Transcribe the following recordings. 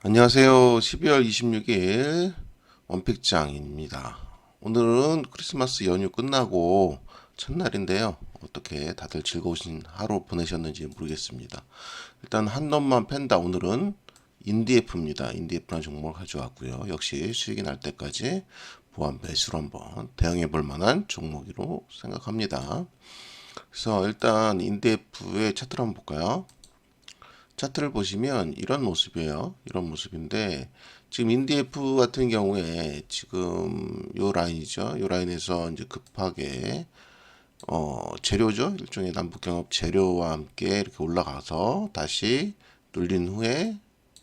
안녕하세요. 12월 26일 원픽장입니다. 오늘은 크리스마스 연휴 끝나고 첫날인데요. 어떻게 다들 즐거우신 하루 보내셨는지 모르겠습니다. 일단 한 놈만 팬다. 오늘은 인디에프입니다. 인디에프라는 종목을 가져왔고요. 역시 수익이 날 때까지 보완 매수로 한번 대응해 볼 만한 종목으로 생각합니다. 그래서 일단 인디에프의 차트를 한번 볼까요? 차트를 보시면 이런 모습이에요. 이런 모습인데 지금 인디에프 같은 경우에 지금 요 라인이죠. 요 라인에서 이제 급하게 재료죠. 일종의 남북경협 재료와 함께 이렇게 올라가서 다시 눌린 후에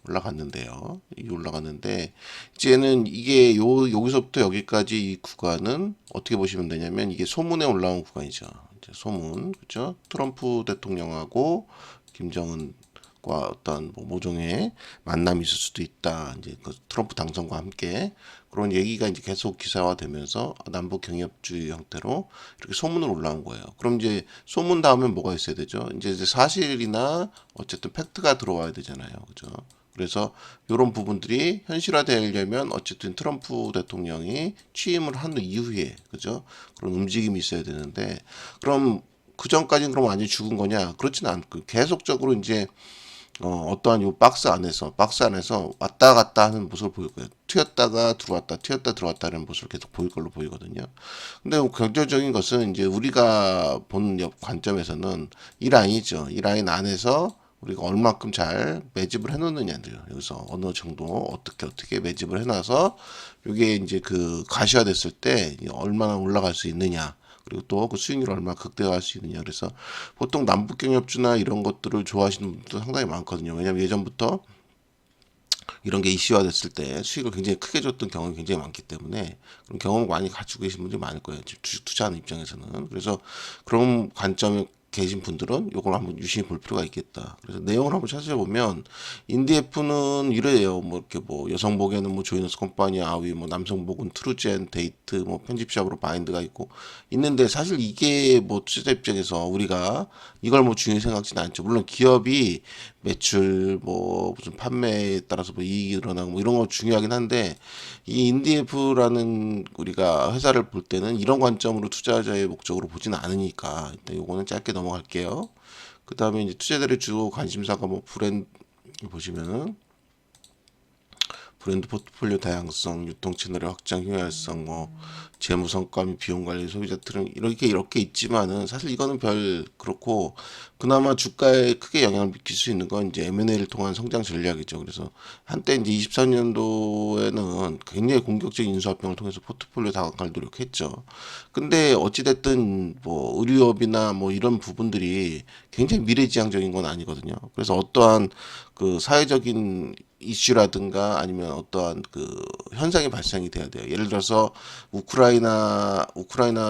올라갔는데요. 이 올라갔는데 이제는 이게 여기서부터 여기까지 이 구간은 어떻게 보시면 되냐면 이게 소문에 올라온 구간이죠. 이제 소문, 그렇죠? 트럼프 대통령하고 김정은 과 어떤 뭐 모종의 만남이 있을 수도 있다. 이제 그 트럼프 당선과 함께 그런 얘기가 이제 계속 기사화되면서 남북 경협주의 형태로 이렇게 소문으로 올라온 거예요. 그럼 이제 소문 다음엔 뭐가 있어야 되죠? 이제 사실이나 어쨌든 팩트가 들어와야 되잖아요. 그죠? 그래서 이런 부분들이 현실화되려면 어쨌든 트럼프 대통령이 취임을 한 이후에 그죠? 그런 움직임이 있어야 되는데 그럼 그 전까지는 그럼 완전히 죽은 거냐? 그렇지는 않고 계속적으로 이제 어떠한 요 박스 안에서 왔다 갔다 하는 모습을 보일 거예요. 튀었다가 들어왔다, 튀었다 들어왔다는 모습을 계속 보일 걸로 보이거든요. 근데 결정적인 것은 이제 우리가 본 관점에서는 이 라인이죠. 이 라인 안에서 우리가 얼마큼 잘 매집을 해놓느냐인데요. 여기서 어느 정도 어떻게 매집을 해놔서 이게 이제 그 가시화됐을 때 얼마나 올라갈 수 있느냐. 그리고 또 그 수익률을 얼마나 극대화할 수 있느냐. 그래서 보통 남북경협주나 이런 것들을 좋아하시는 분들도 상당히 많거든요. 왜냐하면 예전부터 이런 게 이슈화됐을 때 수익을 굉장히 크게 줬던 경험이 굉장히 많기 때문에 그런 경험을 많이 가지고 계신 분들이 많을 거예요. 주식 투자하는 입장에서는. 그래서 그런 관점에 계신 분들은 이걸 한번 유심히 볼 필요가 있겠다. 그래서 내용을 한번 찾아보면 인디에프는 이래요. 뭐 이렇게 뭐 여성복에는 뭐 조이너스 컴퍼니 아위, 뭐 남성복은 트루젠, 데이트, 뭐 편집샵으로 바인드가 있고 있는데 사실 이게 뭐 투자 입장에서 우리가 이걸 뭐 중요히 생각지는 않죠. 물론 기업이 매출 뭐 무슨 판매에 따라서 뭐 이익이 일어나고 뭐 이런 거 중요하긴 한데 이 인디에프라는 우리가 회사를 볼 때는 이런 관점으로 투자자의 목적으로 보지는 않으니까 일단 요거는 짧게 넘어갈게요. 그 다음에 이제 투자자들의 주요 관심사가 뭐 브랜드 보시면은 브랜드 포트폴리오 다양성, 유통 채널의 확장 효율성, 뭐 재무 성과 및 비용 관리, 소비자 트렌 이렇게 있지만은 사실 이거는 별 그렇고 그나마 주가에 크게 영향을 미칠 수 있는 건 이제 M&A를 통한 성장 전략이죠. 그래서 한때 이제 23년도에는 굉장히 공격적인 인수합병을 통해서 포트폴리오 다각화를 노력했죠. 근데 어찌됐든 뭐 의류업이나 뭐 이런 부분들이 굉장히 미래지향적인 건 아니거든요. 그래서 어떠한 그 사회적인 이슈라든가 아니면 어떠한 그 현상이 발생이 돼야 돼요. 예를 들어서 우크라이나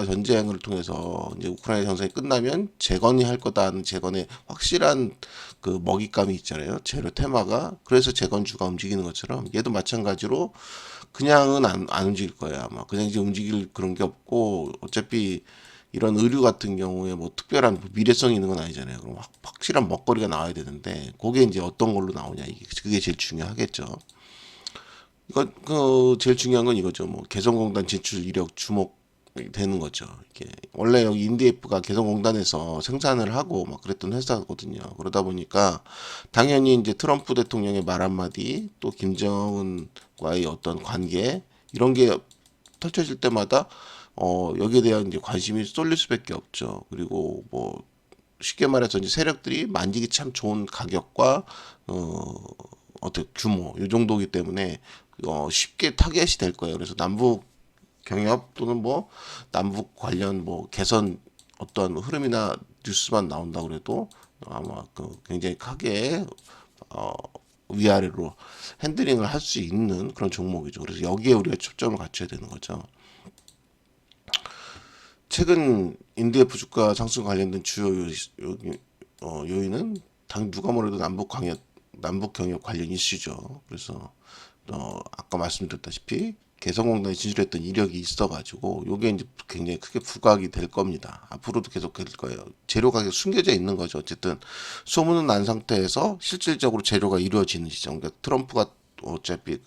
전쟁을 통해서 이제 우크라이나 전쟁이 끝나면 재건이 할 거다 하는 재건의 확실한 그 먹잇감이 있잖아요. 재료 테마가. 그래서 재건주가 움직이는 것처럼 얘도 마찬가지로 그냥은 안 움직일 거예요. 아마 그냥 이제 움직일 그런 게 없고 어차피 이런 의류 같은 경우에 뭐 특별한 미래성이 있는 건 아니잖아요. 그럼 확실한 먹거리가 나와야 되는데 그게 이제 어떤 걸로 나오냐 이게 그게 제일 중요하겠죠. 이거 그 제일 중요한 건 이거죠. 뭐 개성공단 진출 이력 주목 되는 거죠. 이게 원래 여기 인디에프가 개성공단에서 생산을 하고 막 그랬던 회사거든요. 그러다 보니까 당연히 이제 트럼프 대통령의 말 한마디 또 김정은과의 어떤 관계 이런 게 펼쳐질 때마다 여기에 대한 이제 관심이 쏠릴 수밖에 없죠. 그리고 뭐 쉽게 말해서 이제 세력들이 만지기 참 좋은 가격과 어떤 규모 이 정도이기 때문에 쉽게 타겟이 될 거예요. 그래서 남북 경협 또는 뭐 남북 관련 뭐 개선 어떠한 흐름이나 뉴스만 나온다 그래도 아마 그 굉장히 크게 어, 위아래로 핸들링을 할 수 있는 그런 종목이죠. 그래서 여기에 우리가 초점을 갖춰야 되는 거죠. 최근 인디에프 주가 상승 관련된 주요 요인은 당 누가 뭐래도 남북 경협 관련 이슈죠. 그래서 아까 말씀드렸다시피 개성공단에 진출했던 이력이 있어가지고 요게 이제 굉장히 크게 부각이 될 겁니다. 앞으로도 계속 될 거예요. 재료 가격 숨겨져 있는 거죠. 어쨌든 소문은 난 상태에서 실질적으로 재료가 이루어지는 시점. 그러니까 트럼프가 어차피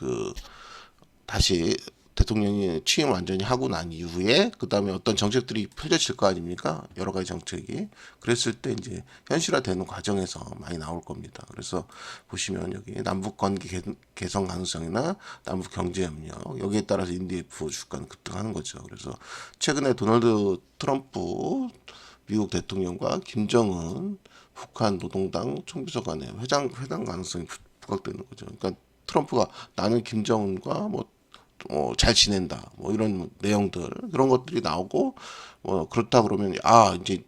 다시 대통령이 취임 완전히 하고 난 이후에 그 다음에 어떤 정책들이 펼쳐질 거 아닙니까? 여러 가지 정책이. 그랬을 때 이제 현실화되는 과정에서 많이 나올 겁니다. 그래서 보시면 여기 남북 관계 개선 가능성이나 남북 경제 협력 여기에 따라서 인디F 주가는 급등하는 거죠. 그래서 최근에 도널드 트럼프 미국 대통령과 김정은 북한 노동당 총비서관의 회담 가능성이 부각되는 거죠. 그러니까 트럼프가 나는 김정은과 잘 지낸다. 이런 내용들, 그런 것들이 나오고, 그렇다 그러면, 이제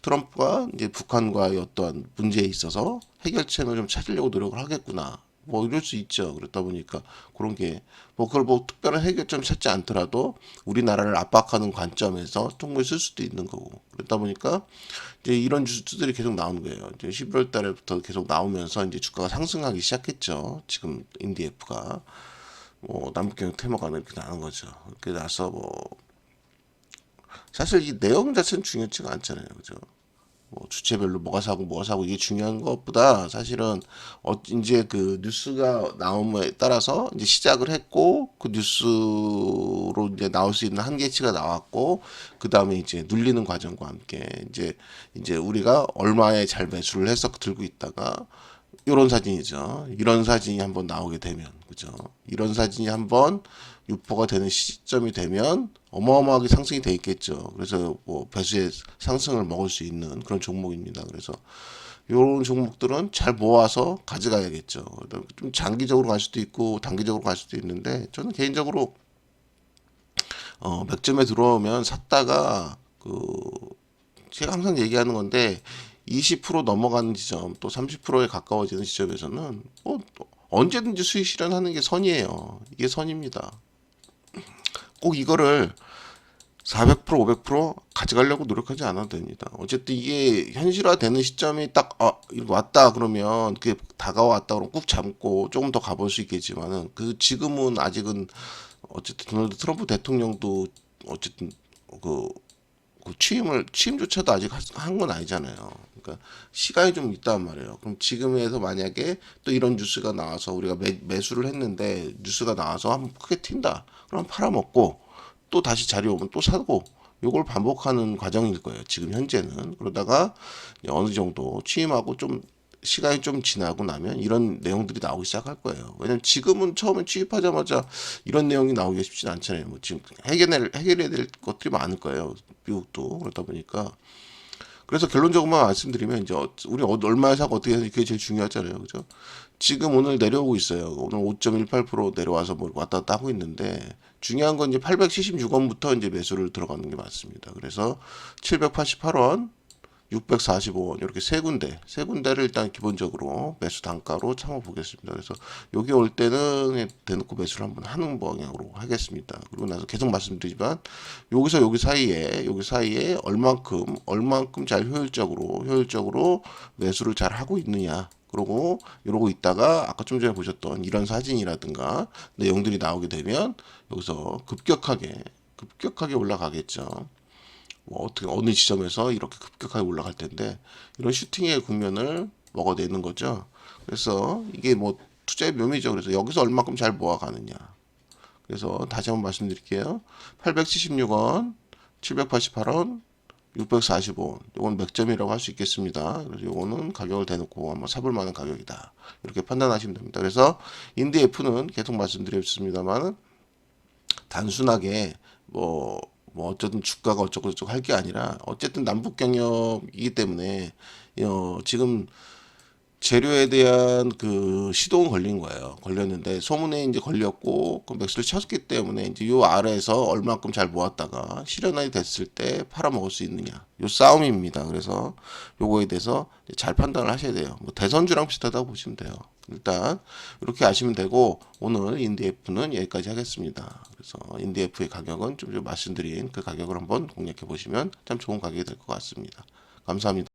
트럼프가 이제 북한과의 어떠한 문제에 있어서 해결책을 좀 찾으려고 노력을 하겠구나. 이럴 수 있죠. 그렇다 보니까 그런 게, 그걸 특별한 해결점 찾지 않더라도 우리나라를 압박하는 관점에서 충분히 쓸 수도 있는 거고. 그렇다 보니까 이제 이런 뉴스들이 계속 나오는 거예요. 이제 11월 달부터 계속 나오면서 이제 주가가 상승하기 시작했죠. 지금 인디에프가. 남북경협 테마가 이렇게 나는 거죠. 이렇게 나서 사실 이 내용 자체는 중요치가 않잖아요, 그죠? 주체별로 뭐가 사고 이게 중요한 것보다 사실은 이제 그 뉴스가 나옴에 따라서 이제 시작을 했고 그 뉴스로 이제 나올 수 있는 한계치가 나왔고 그 다음에 이제 눌리는 과정과 함께 이제 우리가 얼마에 잘 매수를 해서 들고 있다가 이런 사진이죠. 이런 사진이 한번 나오게 되면, 그죠? 이런 사진이 한번 유포가 되는 시점이 되면 어마어마하게 상승이 돼 있겠죠. 그래서 배수의 상승을 먹을 수 있는 그런 종목입니다. 그래서 이런 종목들은 잘 모아서 가져가야겠죠. 좀 장기적으로 갈 수도 있고 단기적으로 갈 수도 있는데 저는 개인적으로 맥점에 들어오면 샀다가 제가 항상 얘기하는 건데 20% 넘어가는 지점 또 30%에 가까워지는 지점에서는 언제든지 수익 실현하는 게 선이에요. 이게 선입니다. 꼭 이거를 400% 500% 가져가려고 노력하지 않아도 됩니다. 어쨌든 이게 현실화되는 시점이 딱 이거 왔다 그러면 그게 다가왔다 그러면 꾹 참고 조금 더 가볼 수 있겠지만은 지금은 아직은 어쨌든 도널드 트럼프 대통령도 어쨌든 취임조차도 아직 한 건 아니잖아요. 그러니까 시간이 좀 있단 말이에요. 그럼 지금에서 만약에 또 이런 뉴스가 나와서 우리가 매수를 했는데 뉴스가 나와서 한번 크게 튄다. 그럼 팔아먹고 또 다시 자리 오면 또 사고 요걸 반복하는 과정일 거예요. 지금 현재는. 그러다가 어느 정도 취임하고 좀 시간이 좀 지나고 나면 이런 내용들이 나오기 시작할 거예요. 왜냐면 지금은 처음에 취입하자마자 이런 내용이 나오기가 쉽진 않잖아요. 지금 해결해야 될 것들이 많을 거예요. 미국도. 그러다 보니까. 그래서 결론적으로만 말씀드리면 이제 우리 얼마에 사고 어떻게 해서 그게 제일 중요하잖아요. 그죠? 지금 오늘 내려오고 있어요. 오늘 5.18% 내려와서 왔다 갔다 하고 있는데 중요한 건 이제 876원부터 이제 매수를 들어가는 게 맞습니다. 그래서 788원 645원 이렇게 세 군데를 일단 기본적으로 매수 단가로 참아 보겠습니다. 그래서 여기 올 때는 대놓고 매수를 한번 하는 방향으로 하겠습니다. 그리고 나서 계속 말씀드리지만 여기서 여기 사이에 얼만큼 잘 효율적으로 매수를 잘 하고 있느냐. 그러고 이러고 있다가 아까 좀 전에 보셨던 이런 사진이라든가 내용들이 나오게 되면 여기서 급격하게 올라가겠죠. 어떻게 어느 지점에서 이렇게 급격하게 올라갈 텐데 이런 슈팅의 국면을 먹어내는 거죠. 그래서 이게 투자의 묘미죠. 그래서 여기서 얼마큼 잘 모아가느냐. 그래서 다시 한번 말씀드릴게요. 876원, 788원, 645원. 이건 맥점이라고 할 수 있겠습니다. 그래서 이거는 가격을 대놓고 한번 사볼 만한 가격이다. 이렇게 판단하시면 됩니다. 그래서 인디F는 계속 말씀드렸습니다만 단순하게 어쨌든 주가가 어쩌고 저쩌고 할 게 아니라 어쨌든 남북 경협이기 때문에 지금 재료에 대한 시동은 걸린 거예요. 걸렸는데 소문에 이제 걸렸고 그 맥스를 쳤기 때문에 이제 요 아래에서 얼마큼 잘 모았다가 실현이 됐을 때 팔아먹을 수 있느냐. 요 싸움입니다. 그래서 요거에 대해서 잘 판단을 하셔야 돼요. 대선주랑 비슷하다고 보시면 돼요. 일단 이렇게 아시면 되고 오늘 인디F는 여기까지 하겠습니다. 그래서 인디F의 가격은 좀 말씀드린 그 가격을 한번 공략해 보시면 참 좋은 가격이 될 것 같습니다. 감사합니다.